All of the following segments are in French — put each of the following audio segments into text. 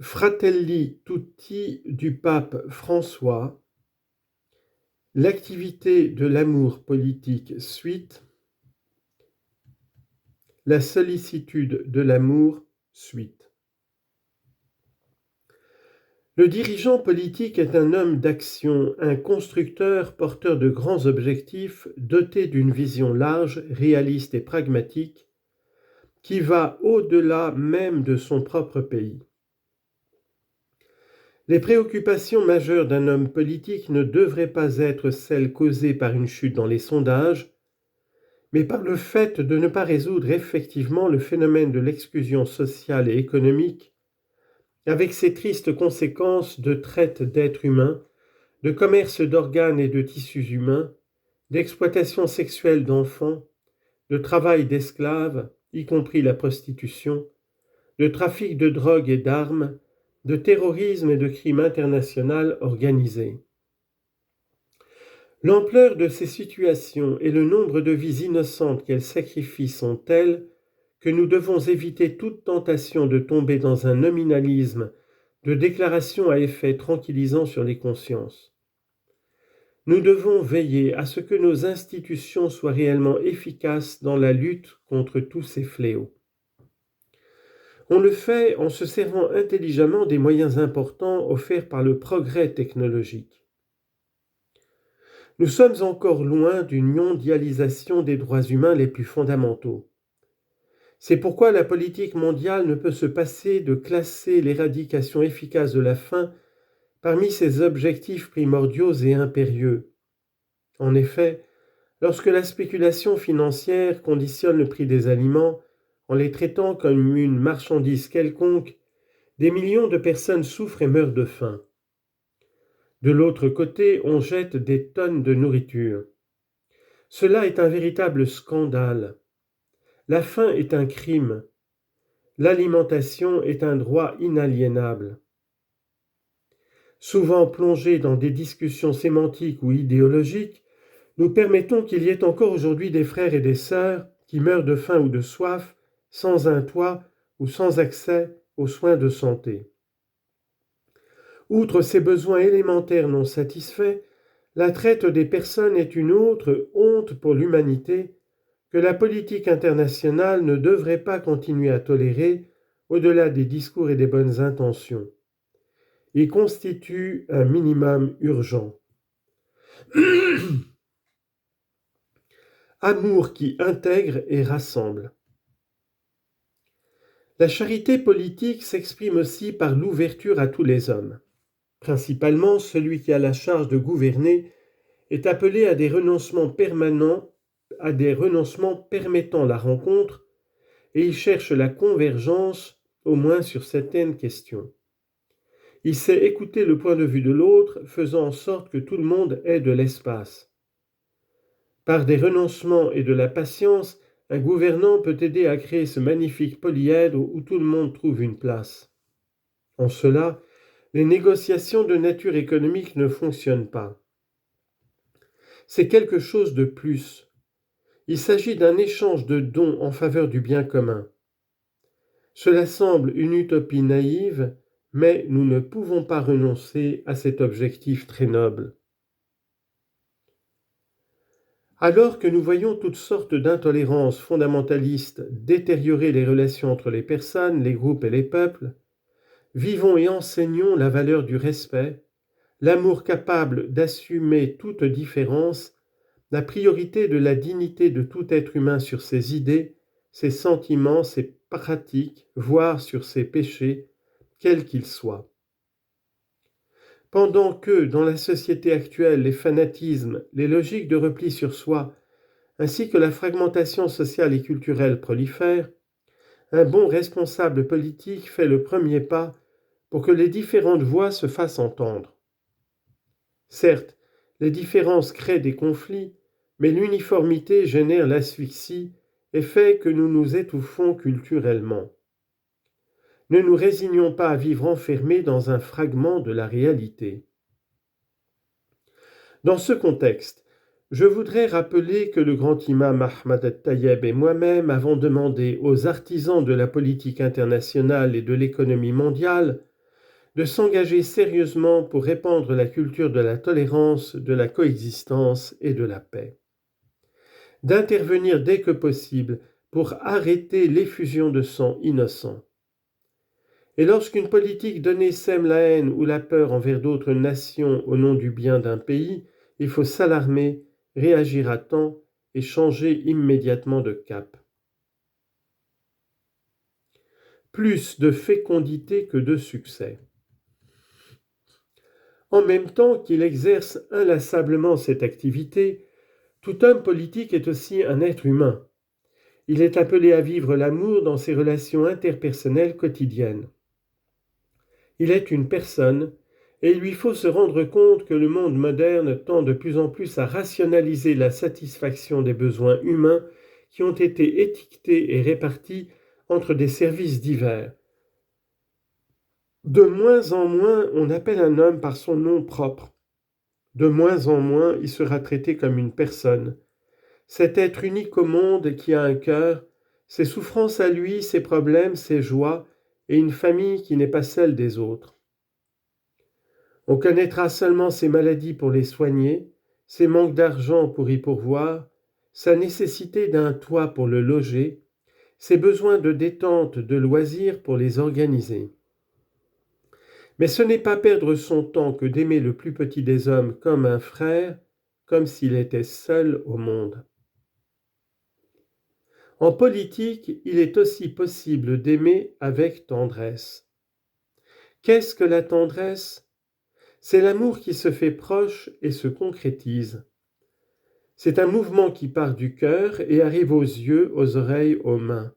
Fratelli Tutti du pape François, l'activité de l'amour politique suite, la sollicitude de l'amour suite. Le dirigeant politique est un homme d'action, un constructeur porteur de grands objectifs, doté d'une vision large, réaliste et pragmatique, qui va au-delà même de son propre pays. Les préoccupations majeures d'un homme politique ne devraient pas être celles causées par une chute dans les sondages, mais par le fait de ne pas résoudre effectivement le phénomène de l'exclusion sociale et économique, avec ses tristes conséquences de traite d'êtres humains, de commerce d'organes et de tissus humains, d'exploitation sexuelle d'enfants, de travail d'esclaves, y compris la prostitution, de trafic de drogue et d'armes, de terrorisme et de crime international organisé. L'ampleur de ces situations et le nombre de vies innocentes qu'elles sacrifient sont tels que nous devons éviter toute tentation de tomber dans un nominalisme de déclarations à effet tranquillisant sur les consciences. Nous devons veiller à ce que nos institutions soient réellement efficaces dans la lutte contre tous ces fléaux. On le fait en se servant intelligemment des moyens importants offerts par le progrès technologique. Nous sommes encore loin d'une mondialisation des droits humains les plus fondamentaux. C'est pourquoi la politique mondiale ne peut se passer de classer l'éradication efficace de la faim parmi ses objectifs primordiaux et impérieux. En effet, lorsque la spéculation financière conditionne le prix des aliments en les traitant comme une marchandise quelconque, des millions de personnes souffrent et meurent de faim. De l'autre côté, on jette des tonnes de nourriture. Cela est un véritable scandale. La faim est un crime. L'alimentation est un droit inaliénable. Souvent plongés dans des discussions sémantiques ou idéologiques, nous permettons qu'il y ait encore aujourd'hui des frères et des sœurs qui meurent de faim ou de soif, sans un toit ou sans accès aux soins de santé. Outre ces besoins élémentaires non satisfaits, la traite des personnes est une autre honte pour l'humanité que la politique internationale ne devrait pas continuer à tolérer au-delà des discours et des bonnes intentions. Il constitue un minimum urgent. Amour qui intègre et rassemble. La charité politique s'exprime aussi par l'ouverture à tous les hommes. Principalement, celui qui a la charge de gouverner est appelé à des renoncements permanents, à des renoncements permettant la rencontre, et il cherche la convergence, au moins sur certaines questions. Il sait écouter le point de vue de l'autre, faisant en sorte que tout le monde ait de l'espace. Par des renoncements et de la patience, un gouvernant peut aider à créer ce magnifique polyèdre où tout le monde trouve une place. En cela, les négociations de nature économique ne fonctionnent pas. C'est quelque chose de plus. Il s'agit d'un échange de dons en faveur du bien commun. Cela semble une utopie naïve, mais nous ne pouvons pas renoncer à cet objectif très noble. Alors que nous voyons toutes sortes d'intolérances fondamentalistes détériorer les relations entre les personnes, les groupes et les peuples, vivons et enseignons la valeur du respect, l'amour capable d'assumer toute différence, la priorité de la dignité de tout être humain sur ses idées, ses sentiments, ses pratiques, voire sur ses péchés, quels qu'ils soient. Pendant que, dans la société actuelle, les fanatismes, les logiques de repli sur soi, ainsi que la fragmentation sociale et culturelle prolifèrent, un bon responsable politique fait le premier pas pour que les différentes voix se fassent entendre. Certes, les différences créent des conflits, mais l'uniformité génère l'asphyxie et fait que nous nous étouffons culturellement. Ne nous résignons pas à vivre enfermés dans un fragment de la réalité. Dans ce contexte, je voudrais rappeler que le grand imam Ahmad al-Tayeb et moi-même avons demandé aux artisans de la politique internationale et de l'économie mondiale de s'engager sérieusement pour répandre la culture de la tolérance, de la coexistence et de la paix. D'intervenir dès que possible pour arrêter l'effusion de sang innocent. Et lorsqu'une politique donnée sème la haine ou la peur envers d'autres nations au nom du bien d'un pays, il faut s'alarmer, réagir à temps et changer immédiatement de cap. Plus de fécondité que de succès. En même temps qu'il exerce inlassablement cette activité, tout homme politique est aussi un être humain. Il est appelé à vivre l'amour dans ses relations interpersonnelles quotidiennes. Il est une personne, et il lui faut se rendre compte que le monde moderne tend de plus en plus à rationaliser la satisfaction des besoins humains qui ont été étiquetés et répartis entre des services divers. De moins en moins, on appelle un homme par son nom propre. De moins en moins, il sera traité comme une personne. Cet être unique au monde qui a un cœur, ses souffrances à lui, ses problèmes, ses joies, et une famille qui n'est pas celle des autres. On connaîtra seulement ses maladies pour les soigner, ses manques d'argent pour y pourvoir, sa nécessité d'un toit pour le loger, ses besoins de détente, de loisirs pour les organiser. Mais ce n'est pas perdre son temps que d'aimer le plus petit des hommes comme un frère, comme s'il était seul au monde. En politique, il est aussi possible d'aimer avec tendresse. Qu'est-ce que la tendresse ? C'est l'amour qui se fait proche et se concrétise. C'est un mouvement qui part du cœur et arrive aux yeux, aux oreilles, aux mains.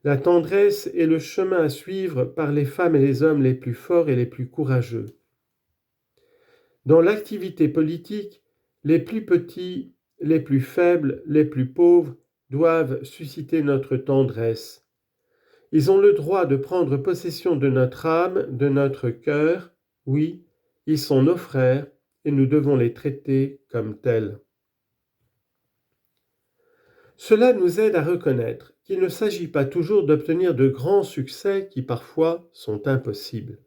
La tendresse est le chemin à suivre par les femmes et les hommes les plus forts et les plus courageux. Dans l'activité politique, les plus petits, les plus faibles, les plus pauvres doivent susciter notre tendresse. Ils ont le droit de prendre possession de notre âme, de notre cœur. Oui, ils sont nos frères et nous devons les traiter comme tels. Cela nous aide à reconnaître qu'il ne s'agit pas toujours d'obtenir de grands succès qui parfois sont impossibles.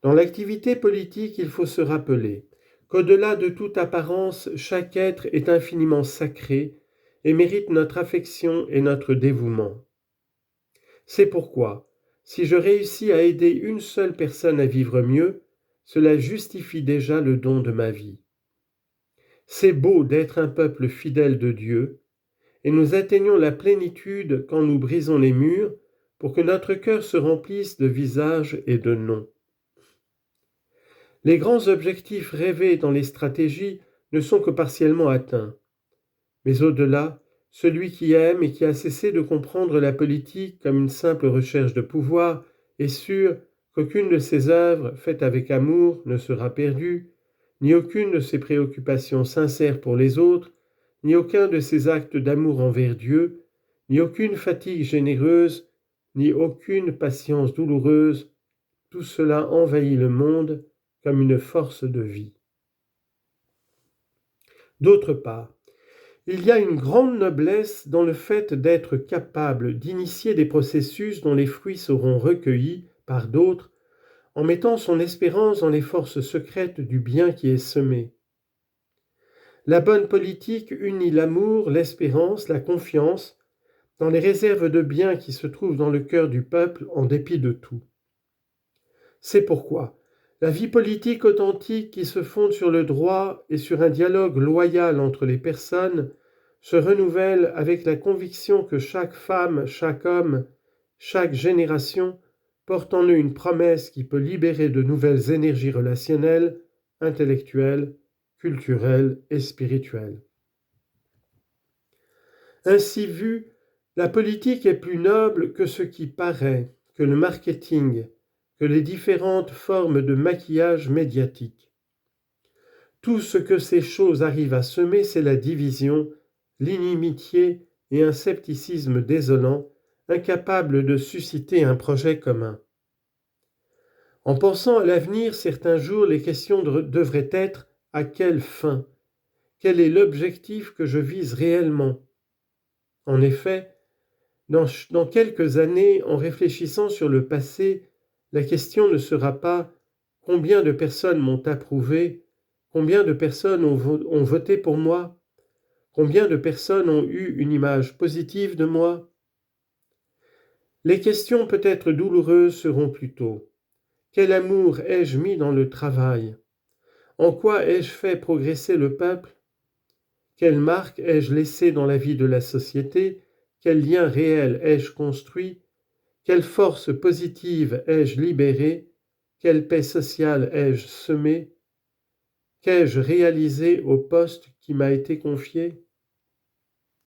Dans l'activité politique, il faut se rappeler qu'au-delà de toute apparence, chaque être est infiniment sacré et mérite notre affection et notre dévouement. C'est pourquoi, si je réussis à aider une seule personne à vivre mieux, cela justifie déjà le don de ma vie. C'est beau d'être un peuple fidèle de Dieu, et nous atteignons la plénitude quand nous brisons les murs pour que notre cœur se remplisse de visages et de noms. Les grands objectifs rêvés dans les stratégies ne sont que partiellement atteints. Mais au-delà, celui qui aime et qui a cessé de comprendre la politique comme une simple recherche de pouvoir est sûr qu'aucune de ses œuvres faites avec amour ne sera perdue, ni aucune de ses préoccupations sincères pour les autres, ni aucun de ses actes d'amour envers Dieu, ni aucune fatigue généreuse, ni aucune patience douloureuse, tout cela envahit le monde comme une force de vie. D'autre part, il y a une grande noblesse dans le fait d'être capable d'initier des processus dont les fruits seront recueillis par d'autres en mettant son espérance dans les forces secrètes du bien qui est semé. La bonne politique unit l'amour, l'espérance, la confiance dans les réserves de bien qui se trouvent dans le cœur du peuple en dépit de tout. C'est pourquoi la vie politique authentique qui se fonde sur le droit et sur un dialogue loyal entre les personnes se renouvelle avec la conviction que chaque femme, chaque homme, chaque génération porte en eux une promesse qui peut libérer de nouvelles énergies relationnelles, intellectuelles, culturelles et spirituelles. Ainsi vu, la politique est plus noble que ce qui paraît, que le marketing, que les différentes formes de maquillage médiatique. Tout ce que ces choses arrivent à semer, c'est la division, l'inimitié et un scepticisme désolant, incapable de susciter un projet commun. En pensant à l'avenir, certains jours, les questions devraient être « à quelle fin ? Quel est l'objectif que je vise réellement ?» En effet, dans quelques années, en réfléchissant sur le passé, La question ne sera pas combien de personnes m'ont approuvé, combien de personnes ont voté pour moi, combien de personnes ont eu une image positive de moi. Les questions peut-être douloureuses seront plutôt: quel amour ai-je mis dans le travail? En quoi ai-je fait progresser le peuple? Quelle marque ai-je laissée dans la vie de la société? Quel lien réel ai-je construit? Quelle force positive ai-je libérée? Quelle paix sociale ai-je semée? Qu'ai-je réalisé au poste qui m'a été confié?